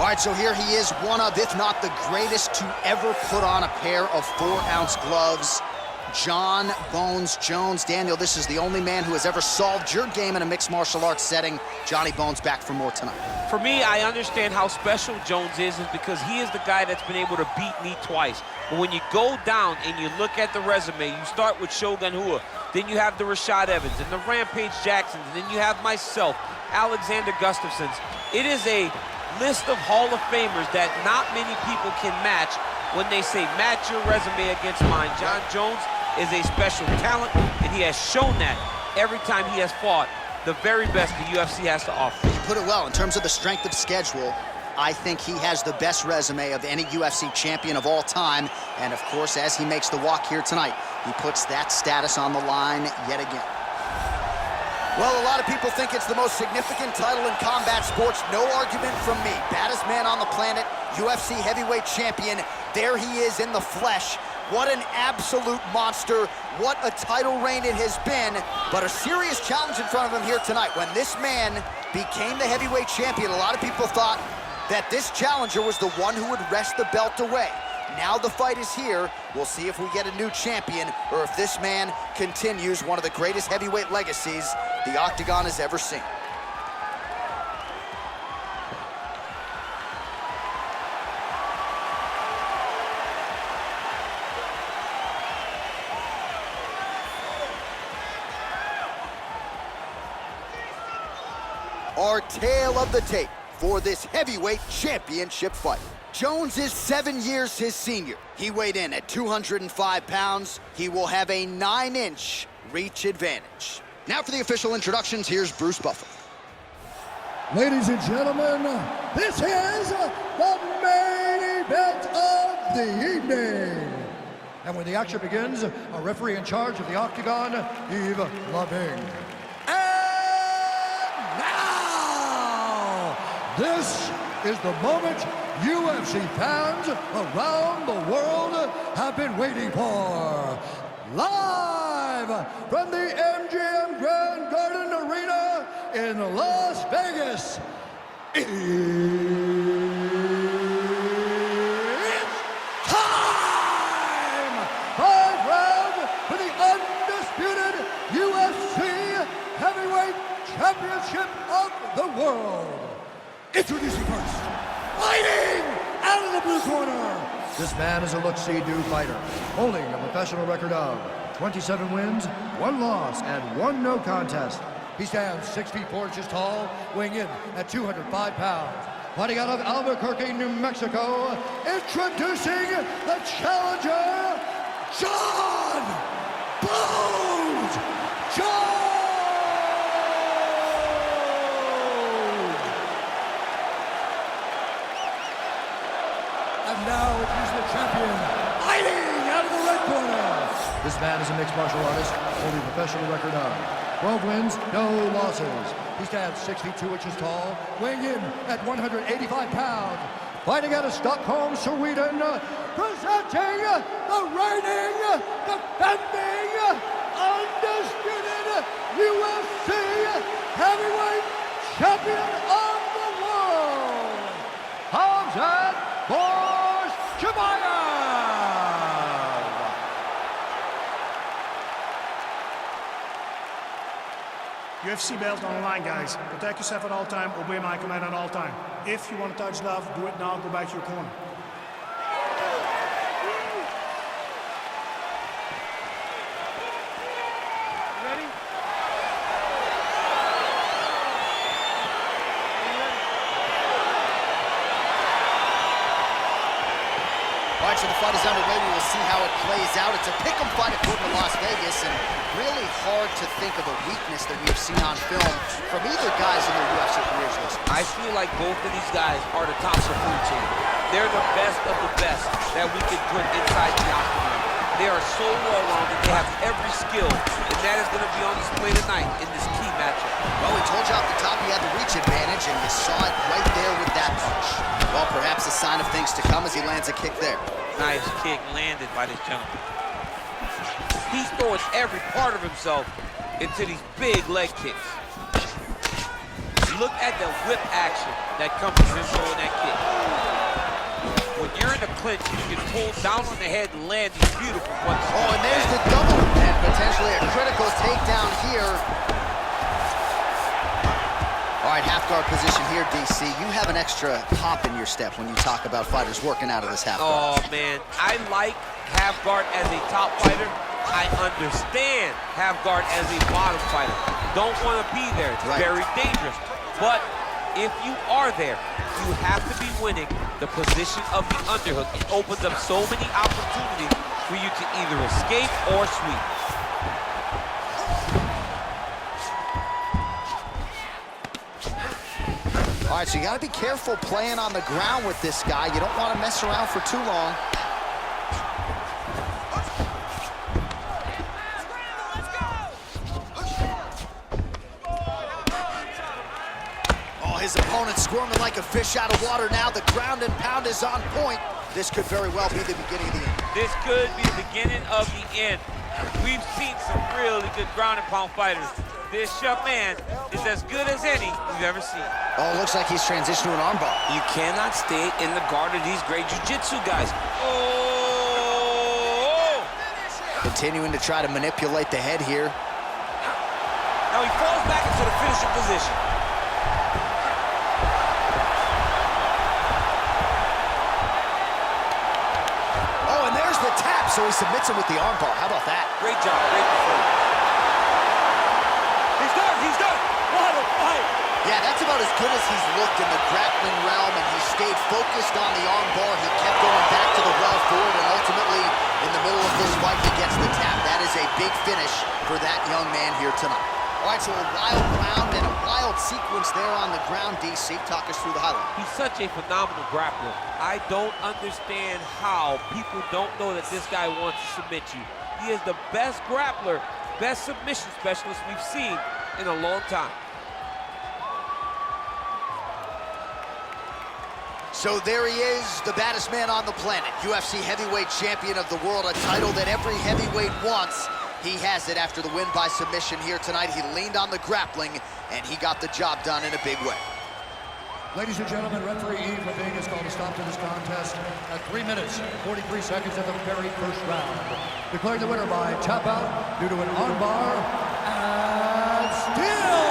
All right, so here he is, one of, if not the greatest to ever put on a pair of 4-ounce gloves. Jon Bones Jones. Daniel, this is the only man who has ever solved your game in a mixed martial arts setting. Johnny Bones back for more tonight. For me, I understand how special Jones is because he is the guy that's been able to beat me twice. But when you go down and you look at the resume, you start with Shogun Rua, then you have the Rashad Evans and the Rampage Jacksons, and then you have myself, Alexander Gustafsson's. It is a list of Hall of Famers that not many people can match when they say match your resume against mine. Jon Jones is a special talent, and he has shown that every time he has fought the very best the UFC has to offer. You put it well. In terms of the strength of schedule, I think he has the best resume of any UFC champion of all time. And of course, as he makes the walk here tonight, he puts that status on the line yet again. Well, a lot of people think it's the most significant title in combat sports. No argument from me. Baddest man on the planet, UFC heavyweight champion. There he is in the flesh. What an absolute monster. What a title reign it has been. But a serious challenge in front of him here tonight. When this man became the heavyweight champion, a lot of people thought that this challenger was the one who would wrest the belt away. Now the fight is here. We'll see if we get a new champion or if this man continues one of the greatest heavyweight legacies the Octagon has ever seen. Our tale of the tape for this heavyweight championship fight. Jones is 7 years his senior. He weighed in at 205 pounds. He will have a 9-inch reach advantage. Now for the official introductions, here's Bruce Buffer. Ladies and gentlemen, this is the main event of the evening. And when the action begins, a referee in charge of the Octagon, Yves Lavigne. And now, this is the moment UFC fans around the world have been waiting for. Live from the MGM Grand Garden Arena in Las Vegas, it's time! 5 rounds for the undisputed UFC Heavyweight Championship of the world. Introducing first, fighting out of the blue corner. This man is a look-see-do fighter, holding a professional record of 27 wins, 1 loss, and 1 no contest. He stands 6 feet 4 inches tall, weighing in at 205 pounds. Fighting out of Albuquerque, New Mexico, introducing the challenger, Jon Bones Jones! And now he's the champion, fighting out of the red corner. This man is a mixed martial artist, holding a professional record of 12 wins, no losses. He stands 6 feet 2 inches tall, weighing in at 185 pounds. Fighting out of Stockholm, Sweden, presenting the reigning, defending, undisputed UFC heavyweight champion of the world, Khamzat Chimaev! UFC belt on the line, guys. Protect yourself at all time, obey my command at all time. If you want to touch love, do it now, go back to your corner. Ready? All right, so the fight is underway. We will see how it plays out. It's a pick'em fight according to Las Vegas, and really hard to think of a weakness that we've seen on film from either guys in their UFC careers. I feel like both of these guys are the tops of food chain. They're the best of the best that we can put inside the octagon. They are so well-rounded. They have every skill, and that is going to be on display tonight in this key matchup. Well, we told you off the top he had the reach advantage, and you saw it right there with that punch. Well, perhaps a sign of things to come as he lands a kick there. Nice kick landed by this gentleman. He's throwing every part of himself into these big leg kicks. Look at the whip action that comes from him throwing that kick. When you're in a clinch, you can pull down on the head and land these beautiful punches. Oh, and there's the double, and potentially a critical takedown here. All right, half guard position here, DC. You have an extra hop in your step when you talk about fighters working out of this half guard. Oh, man, I like half guard as a top fighter. I understand half guard as a bottom fighter. Don't want to be there. It's very dangerous. But if you are there, you have to be winning the position of the underhook. It opens up so many opportunities for you to either escape or sweep. All right, so you got to be careful playing on the ground with this guy. You don't want to mess around for too long. Oh, his opponent squirming like a fish out of water now. The ground and pound is on point. This could very well be the beginning of the end. This could be the beginning of the end. We've seen some really good ground and pound fighters. This young man is as good as any we've ever seen. Oh, looks like he's transitioned to an armbar. You cannot stay in the guard of these great jiu-jitsu guys. Oh! Continuing to try to manipulate the head here. Now he falls back into the finishing position. Oh, and there's the tap, so he submits him with the armbar. How about that? Great job, great performance. He's done. What a fight. Yeah, that's about as good as he's looked in the grappling realm, and he stayed focused on the armbar. He kept going back to the well forward, and ultimately, in the middle of this fight, he gets the tap. That is a big finish for that young man here tonight. All right, so a wild round and a wild sequence there on the ground. DC, talk us through the highlight. He's such a phenomenal grappler. I don't understand how people don't know that this guy wants to submit you. He is the best grappler, best submission specialist we've seen in a long time. So there he is, the baddest man on the planet, UFC heavyweight champion of the world, a title that every heavyweight wants. He has it after the win by submission here tonight. He leaned on the grappling, and he got the job done in a big way. Ladies and gentlemen, referee Yves Levine has called a stop to this contest at 3 minutes, 43 seconds of the very first round. Declared the winner by tap out due to an armbar, and still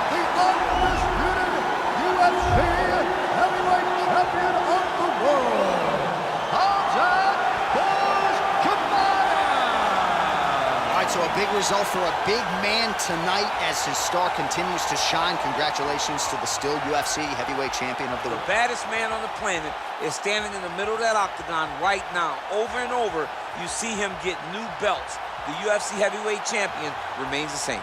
the undisputed UFC heavyweight champion of the world, Khamzat Chimaev. All right, so a big result for a big man tonight as his star continues to shine. Congratulations to the still UFC heavyweight champion of the world. The baddest man on the planet is standing in the middle of that octagon right now. Over and over, you see him get new belts. The UFC heavyweight champion remains the same.